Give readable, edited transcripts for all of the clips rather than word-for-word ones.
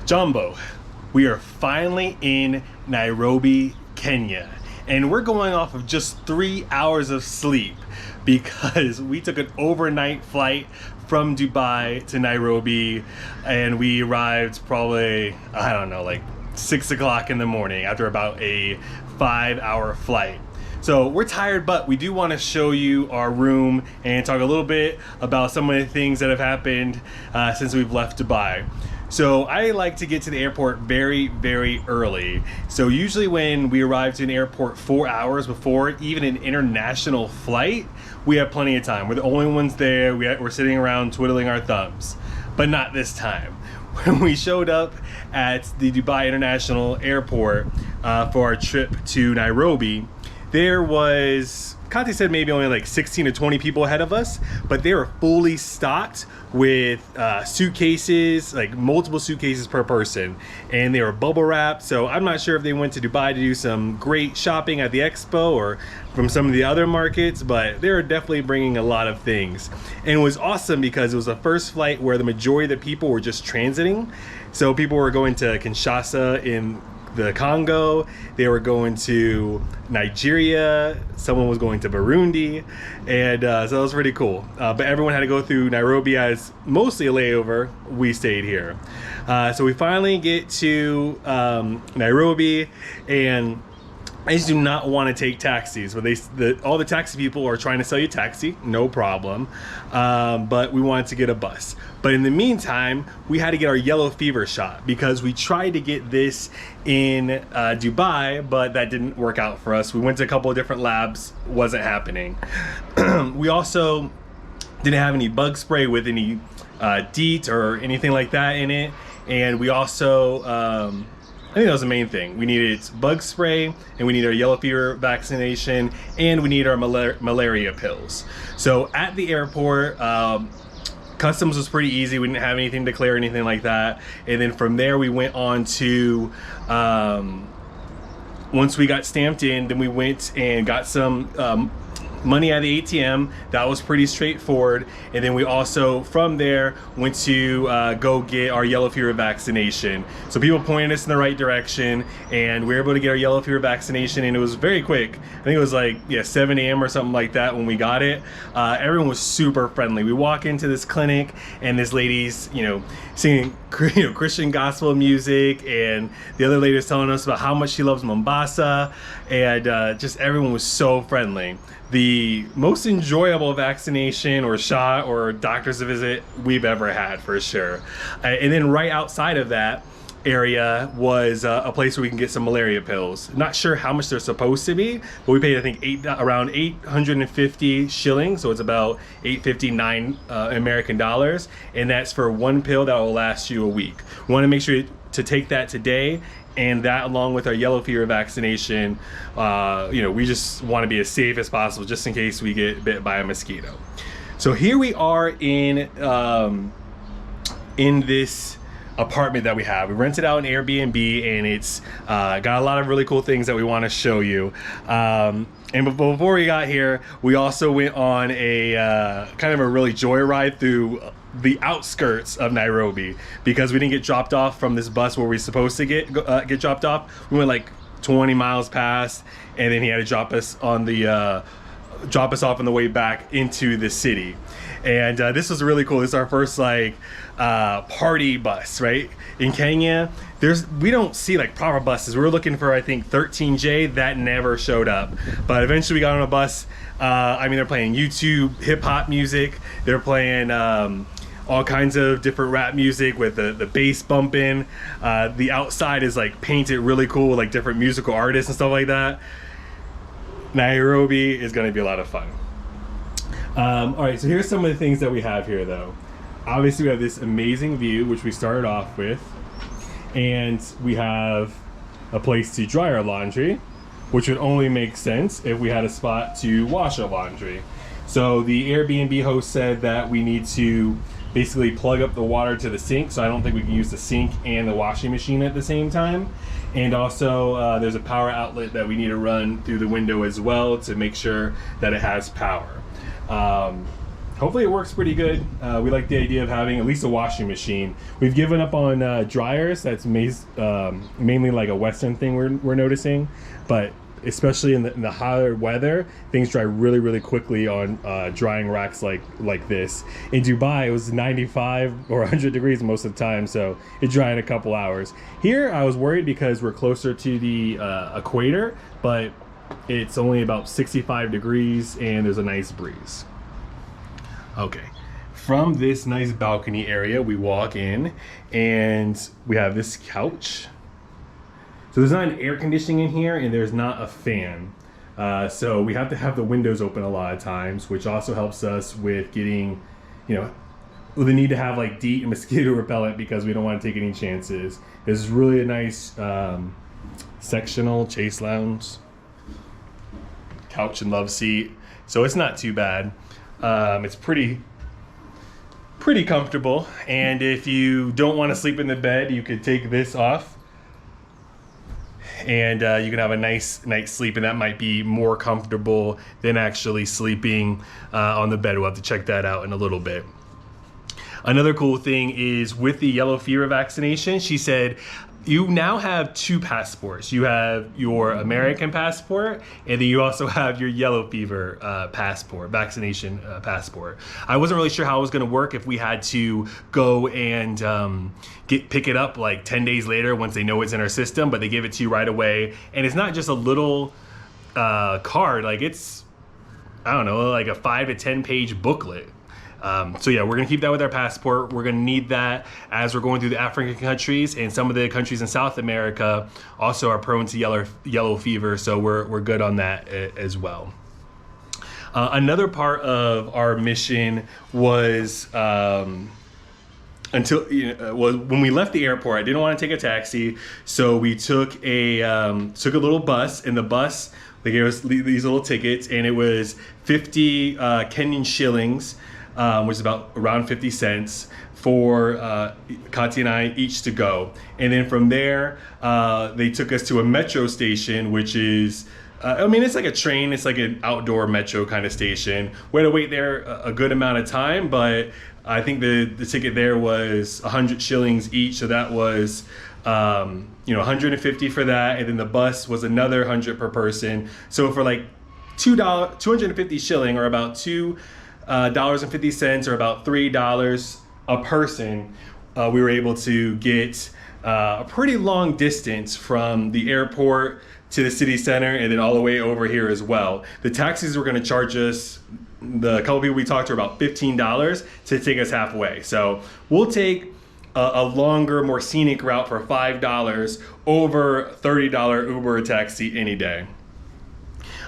Jumbo, we are finally in Nairobi, Kenya, and we're going off of just 3 hours of sleep because we took an overnight flight from Dubai to Nairobi, and we arrived probably, I don't know, like 6 o'clock in the morning after about a 5-hour flight. So we're tired, but we do want to show you our room and talk a little bit about some of the things that have happened since we've left Dubai. So I like to get to the airport very, very early. So usually when we arrive to an airport 4 hours before even an international flight, we have plenty of time. We're the only ones there. We're sitting around twiddling our thumbs, but not this time. When we showed up at the Dubai International Airport for our trip to Nairobi, there was, Katy said maybe only like 16 to 20 people ahead of us, but they were fully stocked with suitcases, like multiple suitcases per person, and they were bubble wrapped. So I'm not sure if they went to Dubai to do some great shopping at the expo or from some of the other markets, but they were definitely bringing a lot of things. And it was awesome because it was the first flight where the majority of the people were just transiting. So people were going to Kinshasa in the Congo, they were going to Nigeria, someone was going to Burundi, and so that was pretty cool. But everyone had to go through Nairobi as mostly a layover. We stayed here. So we finally get to Nairobi, and I just do not want to take taxis, but all the taxi people are trying to sell you taxi, no problem. But we wanted to get a bus. But in the meantime, we had to get our yellow fever shot because we tried to get this in Dubai, but that didn't work out for us. We went to a couple of different labs, wasn't happening. We also didn't have any bug spray with any DEET or anything like that in it. And we also, I think that was the main thing. We needed bug spray, and we need our yellow fever vaccination, and we need our malaria pills. So at the airport, customs was pretty easy. We didn't have anything to clear or anything like that. And then from there, we went on to, once we got stamped in, then we went and got some money at the ATM. That was pretty straightforward. And then we also from there went to go get our yellow fever vaccination. So people pointed us in the right direction, and we were able to get our yellow fever vaccination, and it was very quick. I think it was like 7 a.m. or something like that when we got it. Everyone was super friendly. We walk into this clinic, and this lady's singing Christian gospel music, and the other lady was telling us about how much she loves Mombasa, and just everyone was so friendly. The most enjoyable vaccination or shot or doctor's visit we've ever had, for sure. And then right outside of that area was a place where we can get some malaria pills. Not sure how much they're supposed to be, but we paid, I think, around 850 shillings, so it's about 859 American dollars, and that's for one pill that will last you a week. We want to make sure to take that today, and that along with our yellow fever vaccination, we just want to be as safe as possible just in case we get bit by a mosquito. So here we are in this apartment that we have. We rented out an Airbnb, and it's got a lot of really cool things that we want to show you. And before we got here, we also went on a kind of a really joyride through the outskirts of Nairobi because we didn't get dropped off from this bus where we were supposed to get dropped off. We went like 20 miles past, and then he had to drop us off on the way back into the city. And this was really cool. This is our first party bus, right? In Kenya, we don't see like proper buses. We were looking for, I think, 13J. That never showed up. But eventually we got on a bus. They're playing YouTube hip hop music. They're playing all kinds of different rap music with the bass bumping. The outside is like painted really cool, like different musical artists and stuff like that. Nairobi is going to be a lot of fun. All right, so here's some of the things that we have here, though. Obviously, we have this amazing view, which we started off with, and we have a place to dry our laundry, which would only make sense if we had a spot to wash our laundry. So the Airbnb host said that we need to basically plug up the water to the sink, so I don't think we can use the sink and the washing machine at the same time. And also there's a power outlet that we need to run through the window as well to make sure that it has power. hopefully it works pretty good. We like the idea of having at least a washing machine. We've given up on dryers. That's mainly like a Western thing we're noticing, but especially in the hotter weather, things dry really quickly on drying racks like this. In Dubai, it was 95 or 100 degrees most of the time, so it dried in a couple hours. Here, I was worried because we're closer to the equator, but it's only about 65 degrees and there's a nice breeze. Okay, from this nice balcony area, we walk in and we have this couch. So there's not an air conditioning in here and there's not a fan. So we have to have the windows open a lot of times, which also helps us with getting, the need to have like DEET and mosquito repellent because we don't want to take any chances. This is really a nice sectional chase lounge, couch and love seat. So it's not too bad. It's pretty comfortable. And if you don't want to sleep in the bed, you could take this off. And you can have a nice night's sleep, and that might be more comfortable than actually sleeping on the bed. We'll have to check that out in a little bit. Another cool thing is with the yellow fever vaccination, she said, you now have 2 passports. You have your American passport, and then you also have your yellow fever passport, vaccination passport. I wasn't really sure how it was gonna work if we had to go and pick it up like 10 days later once they know it's in our system, but they give it to you right away. And it's not just a little card, like it's, I don't know, like a 5 to 10 page booklet. So yeah, we're gonna keep that with our passport. We're gonna need that as we're going through the African countries, and some of the countries in South America also are prone to yellow fever, so we're good on that as well. Another part of our mission was when we left the airport, I didn't want to take a taxi, so we took a little bus. In the bus, they gave us these little tickets, and it was 50 Kenyan shillings. Which is about around 50 cents for Katy and I each to go. And then from there, they took us to a metro station, which is, it's like a train, it's like an outdoor metro kind of station. We had to wait there a good amount of time, but I think the ticket there was 100 shillings each, so that was 150 for that, and then the bus was another 100 per person. So for like $250 shilling, or about $2.50 or about $3 a person, we were able to get a pretty long distance from the airport to the city center and then all the way over here as well. The taxis were going to charge us, the couple people we talked to, about $15 to take us halfway. So we'll take a longer, more scenic route for $5 over $30 Uber taxi any day.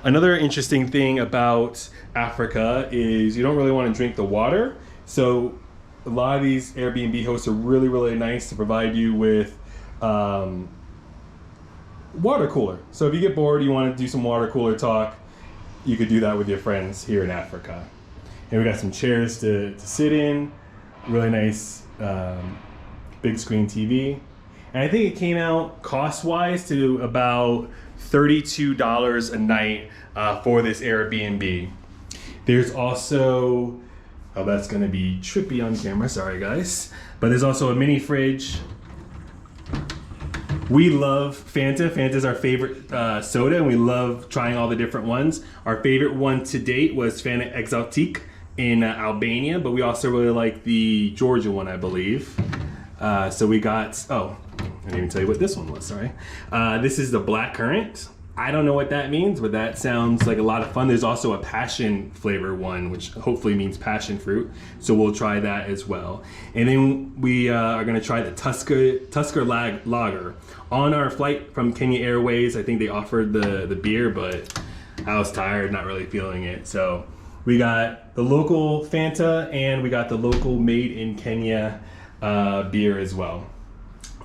Another interesting thing about Africa is you don't really want to drink the water. So a lot of these Airbnb hosts are really nice to provide you with water cooler. So if you get bored, you want to do some water cooler talk, you could do that with your friends here in Africa. And we got some chairs to sit in, really nice big screen TV. And I think it came out cost-wise to about $32 a night for this Airbnb. There's also, oh, that's gonna be trippy on camera, sorry guys. But there's also a mini fridge. We love Fanta. Fanta's our favorite soda, and we love trying all the different ones. Our favorite one to date was Fanta Exotique in Albania, but we also really like the Georgia one, I believe. So we got, oh, I didn't even tell you what this one was, sorry. This is the black currant. I don't know what that means, but that sounds like a lot of fun. There's also a passion flavor one, which hopefully means passion fruit. So we'll try that as well. And then we are gonna try the Tusker Lager. On our flight from Kenya Airways, I think they offered the beer, but I was tired, not really feeling it. So we got the local Fanta and we got the local made in Kenya beer as well.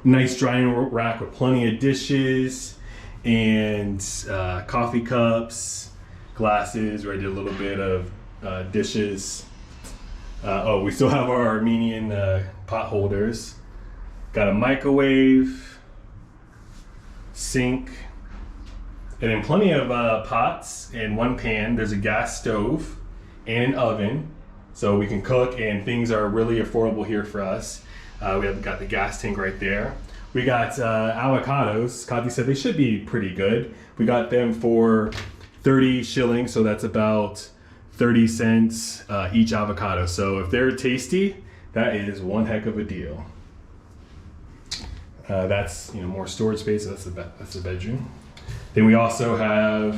Nice drying rack with plenty of dishes and coffee cups, glasses, where I did a little bit of dishes. Oh, we still have our Armenian pot holders. Got a microwave, sink, and then plenty of pots and one pan. There's a gas stove and an oven. so we can cook, and things are really affordable here for us. We have got the gas tank right there. We got avocados. Katy said they should be pretty good. We got them for 30 shillings, so that's about 30 cents each avocado. So if they're tasty, that is one heck of a deal. That's, you know, more storage space. So that's the bedroom. Then we also have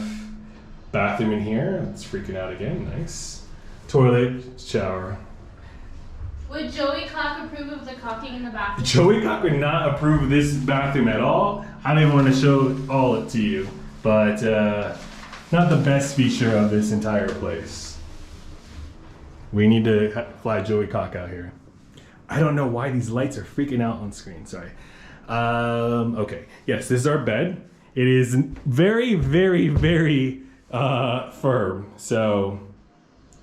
bathroom in here. It's freaking out again. Nice. Toilet, shower. Would Joey Cock approve of the caulking in the bathroom? Joey Cock would not approve of this bathroom at all. I didn't want to show all it to you, but not the best feature of this entire place. We need to fly Joey Cock out here. I don't know why these lights are freaking out on screen. Sorry. Okay. Yes, this is our bed. It is very, very, very firm. So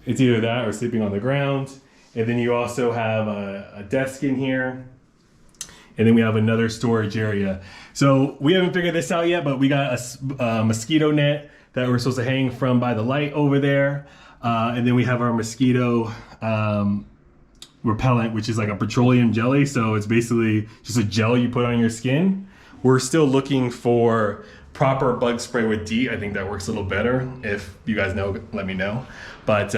it's either that or sleeping on the ground. And then you also have a desk in here. And then we have another storage area. So we haven't figured this out yet, but we got a mosquito net that we're supposed to hang from by the light over there. And then we have our mosquito repellent, which is like a petroleum jelly. So it's basically just a gel you put on your skin. We're still looking for proper bug spray with DEET. I think that works a little better. If you guys know, let me know. But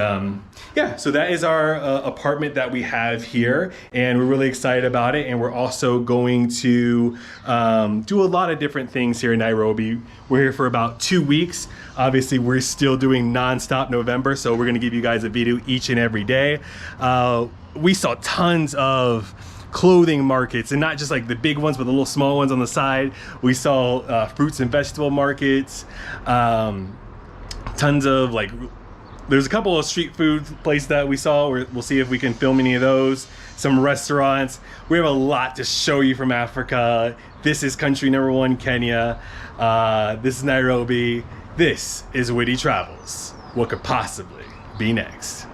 yeah, so that is our apartment that we have here, and we're really excited about it. And we're also going to do a lot of different things here in Nairobi. We're here for about 2 weeks. Obviously, we're still doing non-stop November, so we're gonna give you guys a video each and every day. We saw tons of clothing markets, and not just like the big ones, but the little small ones on the side. We saw fruits and vegetable markets, tons of like, there's a couple of street food places that we saw. We'll see if we can film any of those. Some restaurants. We have a lot to show you from Africa. This is country number 1, Kenya. This is Nairobi. This is WITY Travels. What could possibly be next?